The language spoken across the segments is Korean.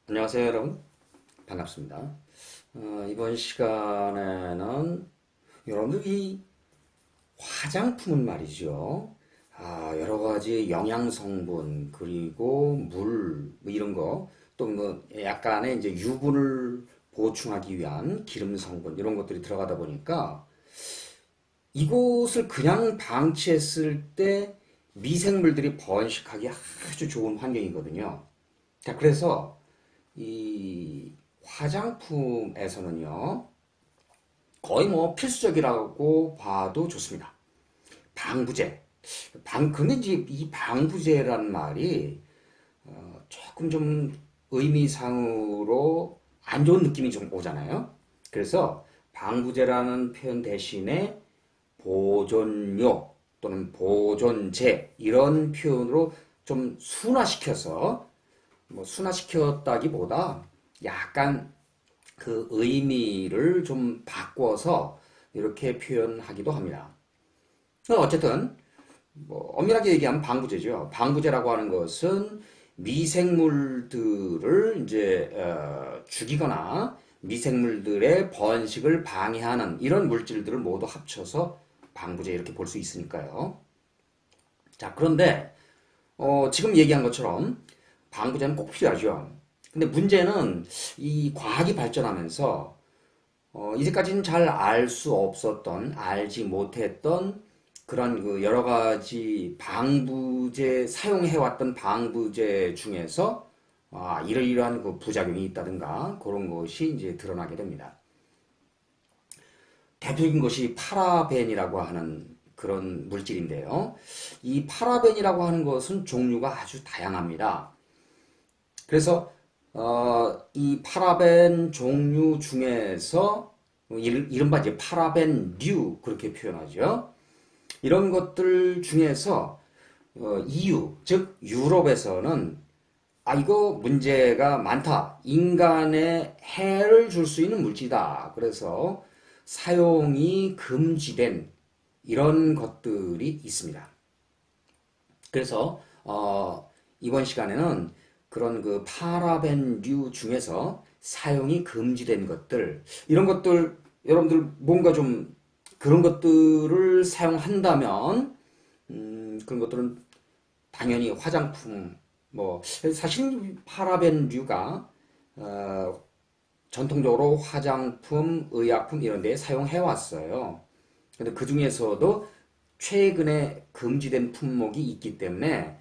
안녕하세요, 여러분. 반갑습니다. 이번 시간에는 여러분들 이 화장품은 말이죠. 여러 가지 영양 성분, 그리고 물, 뭐 이런 거, 또 뭐 약간의 이제 유분을 보충하기 위한 기름 성분, 이런 것들이 들어가다 보니까 이곳을 그냥 방치했을 때 미생물들이 번식하기 아주 좋은 환경이거든요. 자, 그래서 이 화장품에서는요, 거의 뭐 필수적이라고 봐도 좋습니다. 방부제. 근데 이제 이 방부제라는 말이 조금 좀 의미상으로 안 좋은 느낌이 좀 오잖아요. 그래서 방부제라는 표현 대신에 보존료 또는 보존제 이런 표현으로 좀 순화시켜서 뭐 순화시켰다기보다 약간 그 의미를 좀 바꿔서 이렇게 표현하기도 합니다. 어쨌든 뭐 엄밀하게 얘기하면 방부제죠. 방부제라고 하는 것은 미생물들을 이제 죽이거나 미생물들의 번식을 방해하는 이런 물질들을 모두 합쳐서 방부제 이렇게 볼 수 있으니까요. 자, 그런데 지금 얘기한 것처럼 방부제는 꼭 필요하죠. 근데 문제는 이 과학이 발전하면서 이제까지는 잘 알 수 없었던, 알지 못했던 그런 그 여러 가지 방부제, 사용해왔던 방부제 중에서 이러이러한 그 부작용이 있다든가 그런 것이 이제 드러나게 됩니다. 대표적인 것이 파라벤이라고 하는 그런 물질인데요. 이 파라벤이라고 하는 것은 종류가 아주 다양합니다. 그래서 이 파라벤 종류 중에서 이른바 이제 파라벤류 그렇게 표현하죠. 이런 것들 중에서 EU 즉 유럽에서는 이거 문제가 많다. 인간에 해를 줄 수 있는 물질이다. 그래서 사용이 금지된 이런 것들이 있습니다. 그래서 이번 시간에는 그런 그 파라벤류 중에서 사용이 금지된 것들, 이런 것들, 여러분들 뭔가 좀 그런 것들을 사용한다면, 그런 것들은 당연히 화장품, 뭐, 사실 파라벤류가, 전통적으로 화장품, 의약품 이런 데에 사용해 왔어요. 근데 그 중에서도 최근에 금지된 품목이 있기 때문에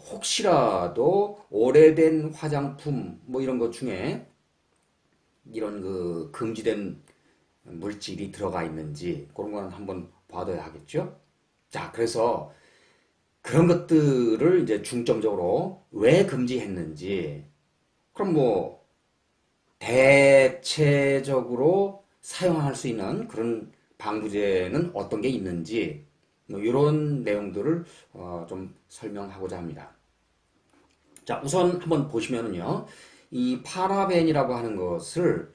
혹시라도 오래된 화장품 뭐 이런 것 중에 이런 그 금지된 물질이 들어가 있는지 그런 거는 한번 봐둬야 하겠죠. 자, 그래서 그런 것들을 이제 중점적으로 왜 금지했는지, 그럼 뭐 대체적으로 사용할 수 있는 그런 방부제는 어떤 게 있는지 뭐 이런 내용들을 좀 설명하고자 합니다. 자, 우선 한번 보시면은요, 이 파라벤이라고 하는 것을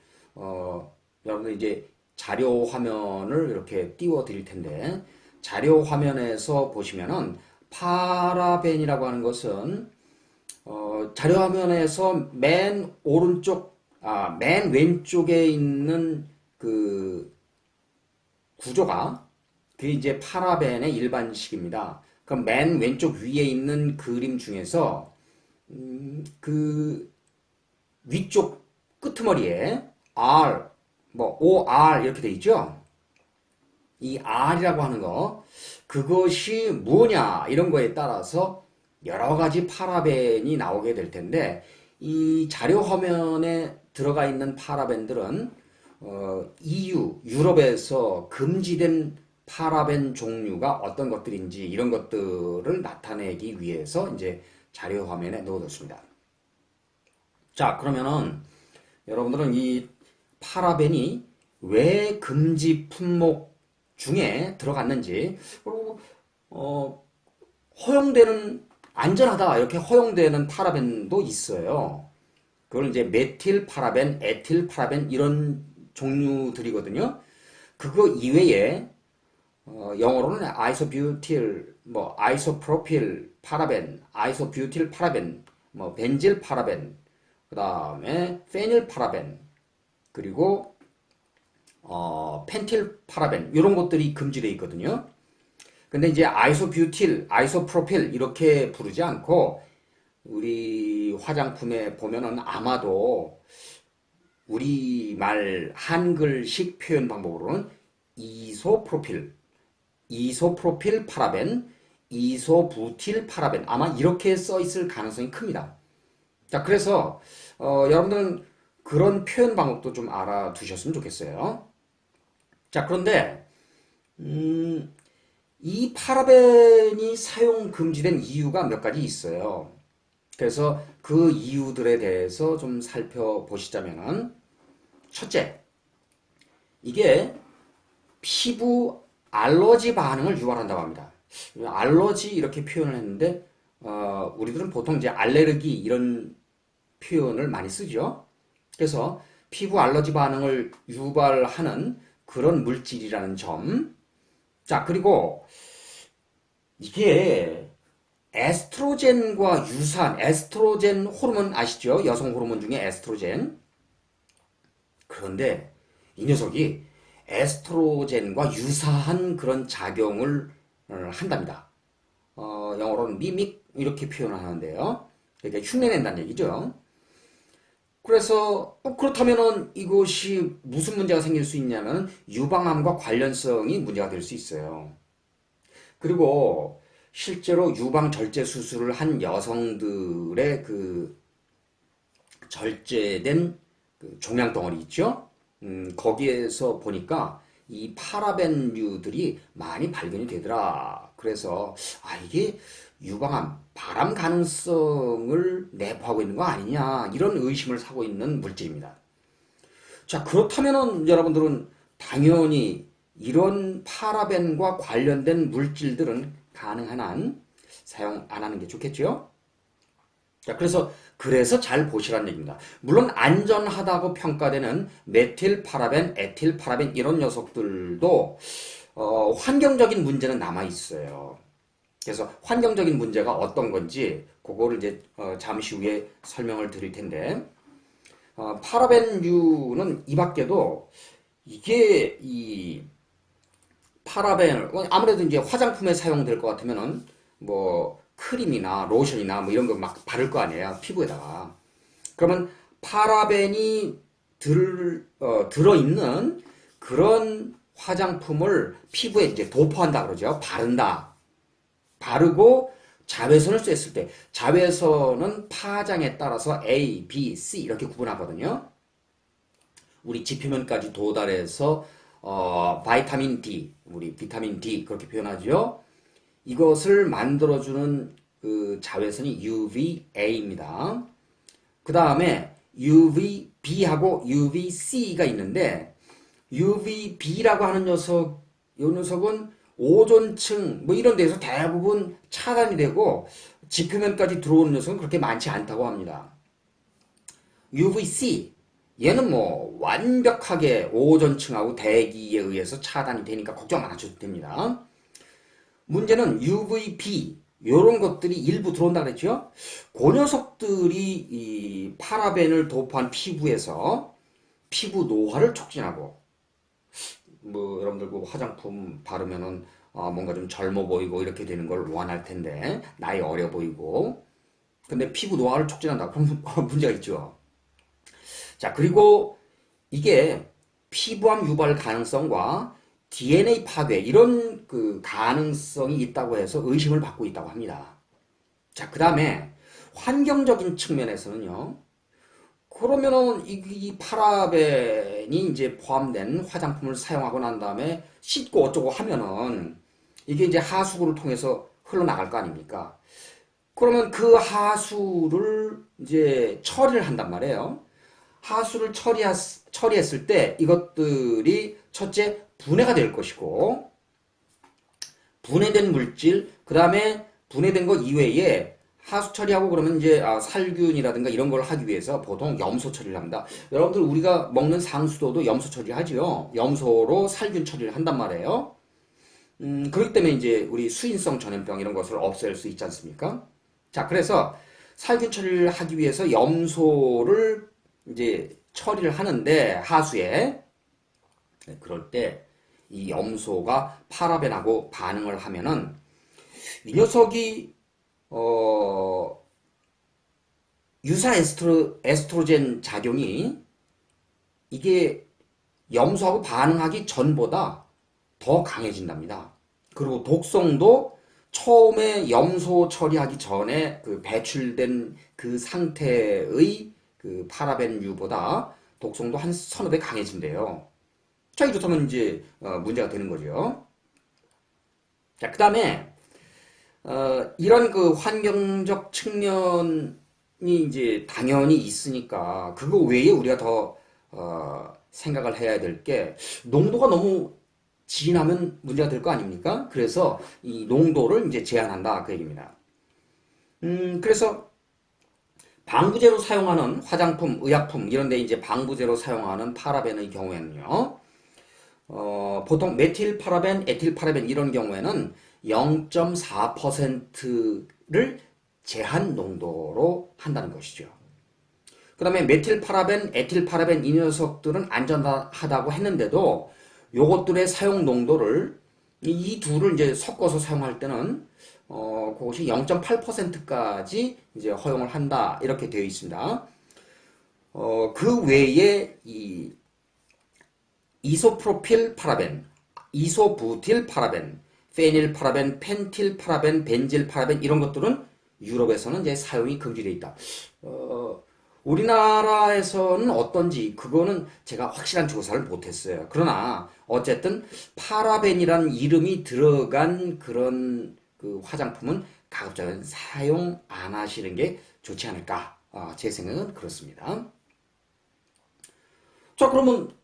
여러분들 이제 자료 화면을 이렇게 띄워 드릴 텐데 자료 화면에서 보시면은 파라벤이라고 하는 것은 자료 화면에서 맨 오른쪽, 맨 왼쪽에 있는 그 구조가 그게 이제 파라벤의 일반식입니다. 그럼 맨 왼쪽 위에 있는 그림 중에서 그 위쪽 끄트머리에 R, 뭐 OR 이렇게 돼 있죠. 이 R이라고 하는 거, 그것이 뭐냐 이런 거에 따라서 여러 가지 파라벤이 나오게 될 텐데 이 자료 화면에 들어가 있는 파라벤들은 EU, 유럽에서 금지된 파라벤 종류가 어떤 것들인지 이런 것들을 나타내기 위해서 이제 자료 화면에 넣어뒀습니다. 자, 그러면은 여러분들은 이 파라벤이 왜 금지 품목 중에 들어갔는지, 그리고 허용되는, 안전하다 이렇게 허용되는 파라벤도 있어요. 그걸 이제 메틸 파라벤, 에틸 파라벤 이런 종류들이거든요. 그거 이외에 영어로는 아이소뷰틸, 뭐 아이소프로필 파라벤, 아이소뷰틸 파라벤, 뭐 벤질 파라벤, 그 다음에 페닐파라벤, 그리고 펜틸파라벤 이런 것들이 금지되어 있거든요. 근데 이제 아이소뷰틸, 아이소프로필 이렇게 부르지 않고 우리 화장품에 보면은 아마도 우리말 한글식 표현 방법으로는 이소프로필, 이소프로필 파라벤, 이소부틸 파라벤 아마 이렇게 써 있을 가능성이 큽니다. 자, 그래서 여러분들은 그런 표현 방법도 좀 알아두셨으면 좋겠어요. 자, 그런데 이 파라벤이 사용 금지된 이유가 몇 가지 있어요. 그래서 그 이유들에 대해서 좀 살펴보시자면은 첫째, 이게 피부 알러지 반응을 유발한다고 합니다. 알러지 이렇게 표현을 했는데 우리들은 보통 이제 알레르기 이런 표현을 많이 쓰죠. 그래서 피부 알러지 반응을 유발하는 그런 물질이라는 점. 자, 그리고 이게 에스트로겐과 유사한 에스트로겐 호르몬 아시죠? 여성 호르몬 중에 에스트로겐. 그런데 이 녀석이 에스트로겐과 유사한 그런 작용을 한답니다. 영어로는 미믹 이렇게 표현을 하는데요. 그러니까 흉내낸다는 얘기죠. 그래서 그렇다면은 이것이 무슨 문제가 생길 수 있냐면 유방암과 관련성이 문제가 될 수 있어요. 그리고 실제로 유방 절제 수술을 한 여성들의 그 절제된 그 종양 덩어리 있죠? 거기에서 보니까 이 파라벤류들이 많이 발견이 되더라. 그래서 이게 유방암, 발암 가능성을 내포하고 있는 거 아니냐 이런 의심을 사고 있는 물질입니다. 자, 그렇다면은 여러분들은 당연히 이런 파라벤과 관련된 물질들은 가능한 한 사용 안 하는 게 좋겠죠? 자, 그래서 잘 보시라는 얘기입니다. 물론 안전하다고 평가되는 메틸 파라벤, 에틸 파라벤 이런 녀석들도 환경적인 문제는 남아 있어요. 그래서 환경적인 문제가 어떤 건지 그거를 이제 잠시 후에 설명을 드릴 텐데 파라벤류는 이 밖에도 이게 이 파라벤을 아무래도 이제 화장품에 사용될 것 같으면은 뭐 크림이나 로션이나 뭐 이런 거 막 바를 거 아니에요 피부에다가. 그러면 파라벤이 들어있는 그런 화장품을 피부에 이제 도포한다 그러죠. 바른다. 바르고 자외선을 쐈을 때 자외선은 파장에 따라서 A, B, C 이렇게 구분하거든요. 우리 지표면까지 도달해서 바이타민 D, 우리 비타민 D 그렇게 표현하죠. 이것을 만들어주는 그 자외선이 UVA입니다. 그 다음에 UVB하고 UVC가 있는데 UVB라고 하는 녀석, 이 녀석은 오존층 뭐 이런 데서 대부분 차단이 되고 지표면까지 들어오는 녀석은 그렇게 많지 않다고 합니다. UVC 얘는 뭐 완벽하게 오존층하고 대기에 의해서 차단이 되니까 걱정 안 하셔도 됩니다. 문제는 UVB 이런 것들이 일부 들어온다 그랬죠. 그 녀석들이 이 파라벤을 도포한 피부에서 피부 노화를 촉진하고 뭐 여러분들 그 화장품 바르면은 뭔가 좀 젊어 보이고 이렇게 되는 걸 원할 텐데 나이 어려 보이고 근데 피부 노화를 촉진한다 그럼 문제가 있죠. 자, 그리고 이게 피부암 유발 가능성과 DNA 파괴 이런 그 가능성이 있다고 해서 의심을 받고 있다고 합니다. 자, 그 다음에 환경적인 측면에서는요. 그러면은 이 파라벤이 이제 포함된 화장품을 사용하고 난 다음에 씻고 어쩌고 하면은 이게 이제 하수구를 통해서 흘러나갈 거 아닙니까? 그러면 그 하수를 이제 처리를 한단 말이에요. 하수를 처리했을 때 이것들이 첫째 분해가 될 것이고 분해된 물질 그 다음에 분해된 것 이외에 하수 처리하고 그러면 이제 살균이라든가 이런 걸 하기 위해서 보통 염소 처리를 합니다. 여러분들 우리가 먹는 상수도도 염소 처리하지요. 염소로 살균 처리를 한단 말이에요. 그렇기 때문에 이제 우리 수인성 전염병 이런 것을 없앨 수 있지 않습니까? 자, 그래서 살균 처리를 하기 위해서 염소를 이제 처리를 하는데 하수에 그럴 때 이 염소가 파라벤하고 반응을 하면은 이 녀석이 유사 에스트로겐 작용이 이게 염소하고 반응하기 전보다 더 강해진답니다. 그리고 독성도 처음에 염소 처리하기 전에 그 배출된 그 상태의 그 파라벤유보다 독성도 한 서너 배 강해진대요. 자, 이렇다면 이제 문제가 되는 거죠. 자, 그 다음에 이런 그 환경적 측면이 이제 당연히 있으니까 그거 외에 우리가 더 생각을 해야 될 게 농도가 너무 진하면 문제가 될 거 아닙니까? 그래서 이 농도를 이제 제한한다 그 얘기입니다. 그래서 방부제로 사용하는 화장품, 의약품 이런 데 이제 방부제로 사용하는 파라벤의 경우에는요. 보통 메틸 파라벤, 에틸 파라벤 이런 경우에는 0.4%를 제한 농도로 한다는 것이죠. 그 다음에 메틸 파라벤, 에틸 파라벤 이 녀석들은 안전하다고 했는데도 요것들의 사용 농도를 이 둘을 이제 섞어서 사용할 때는 그것이 0.8%까지 이제 허용을 한다 이렇게 되어 있습니다. 그 외에 이 이소프로필 파라벤, 이소부틸 파라벤, 페닐 파라벤, 펜틸 파라벤, 벤질 파라벤 이런 것들은 유럽에서는 이제 사용이 금지되어 있다. 우리나라에서는 어떤지 그거는 제가 확실한 조사를 못했어요. 그러나 어쨌든 파라벤이라는 이름이 들어간 그런 그 화장품은 가급적이면 사용 안 하시는 게 좋지 않을까. 제 생각은 그렇습니다. 자, 그러면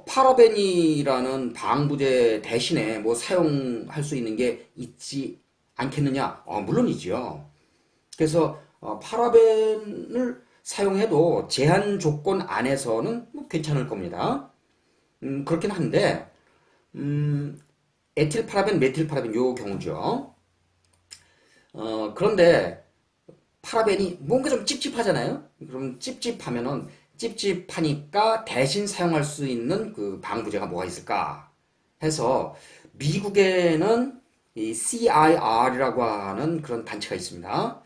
파라벤이라는 방부제 대신에 뭐 사용할 수 있는 게 있지 않겠느냐? 물론이지요. 그래서 파라벤을 사용해도 제한 조건 안에서는 뭐 괜찮을 겁니다. 그렇긴 한데 에틸 파라벤, 메틸 파라벤 요 경우죠. 그런데 파라벤이 뭔가 좀 찝찝하잖아요. 그럼 찝찝하니까 대신 사용할 수 있는 그 방부제가 뭐가 있을까 해서 미국에는 이 CIR이라고 하는 그런 단체가 있습니다.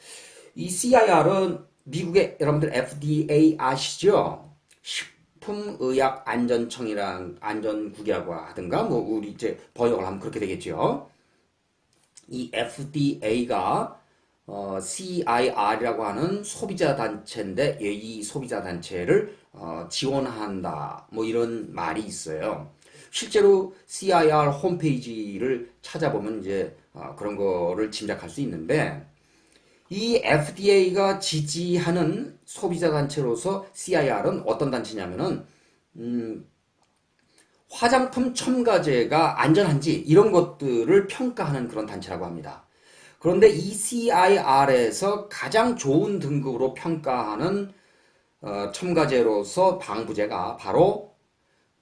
이 CIR은 미국의 여러분들 FDA 아시죠? 식품의약안전청이랑 안전국이라고 하든가 뭐 우리 이제 번역을 하면 그렇게 되겠죠. 이 FDA가 CIR이라고 하는 소비자 단체인데 이 소비자 단체를 지원한다 뭐 이런 말이 있어요. 실제로 CIR 홈페이지를 찾아보면 이제 그런 거를 짐작할 수 있는데 이 FDA가 지지하는 소비자 단체로서 CIR은 어떤 단체냐면은 화장품 첨가제가 안전한지 이런 것들을 평가하는 그런 단체라고 합니다. 그런데 이 CIR에서 가장 좋은 등급으로 평가하는 첨가제로서 방부제가 바로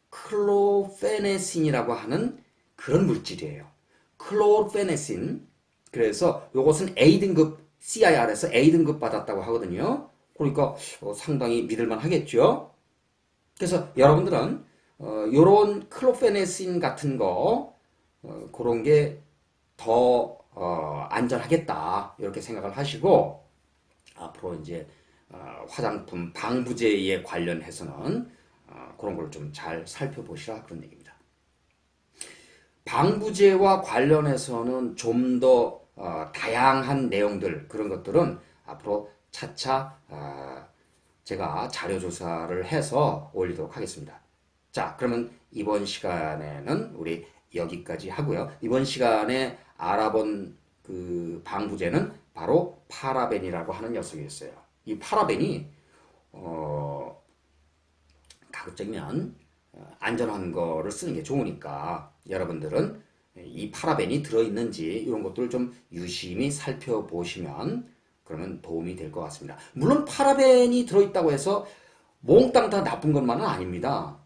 클로페네신이라고 하는 그런 물질이에요. 클로페네신. 그래서 이것은 A등급 CIR에서 A등급 받았다고 하거든요. 그러니까 상당히 믿을만 하겠죠. 그래서 여러분들은 요런 클로페네신 같은 거 그런 게 더 안전하겠다 이렇게 생각을 하시고 앞으로 이제 화장품 방부제에 관련해서는 그런 걸 좀 잘 살펴보시라 그런 얘기입니다. 방부제와 관련해서는 좀 더 다양한 내용들 그런 것들은 앞으로 차차 제가 자료 조사를 해서 올리도록 하겠습니다. 자, 그러면 이번 시간에는 우리 여기까지 하고요. 이번 시간에 알아본 그 방부제는 바로 파라벤이라고 하는 녀석이었어요. 이 파라벤이 가급적이면 안전한 거를 쓰는 게 좋으니까 여러분들은 이 파라벤이 들어있는지 이런 것들을 좀 유심히 살펴보시면 그러면 도움이 될 것 같습니다. 물론 파라벤이 들어있다고 해서 몽땅 다 나쁜 것만은 아닙니다.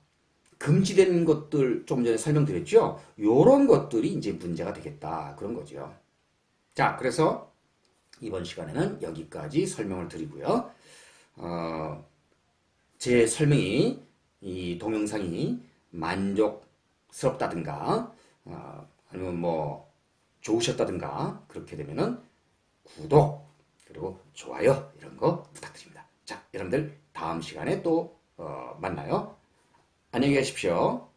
금지된 것들 좀 전에 설명드렸죠? 요런 것들이 이제 문제가 되겠다 그런 거죠. 자, 그래서 이번 시간에는 여기까지 설명을 드리고요. 제 설명이 이 동영상이 만족스럽다든가 아니면 뭐 좋으셨다든가 그렇게 되면은 구독 그리고 좋아요 이런 거 부탁드립니다. 자, 여러분들 다음 시간에 또 만나요. 안녕히 계십시오.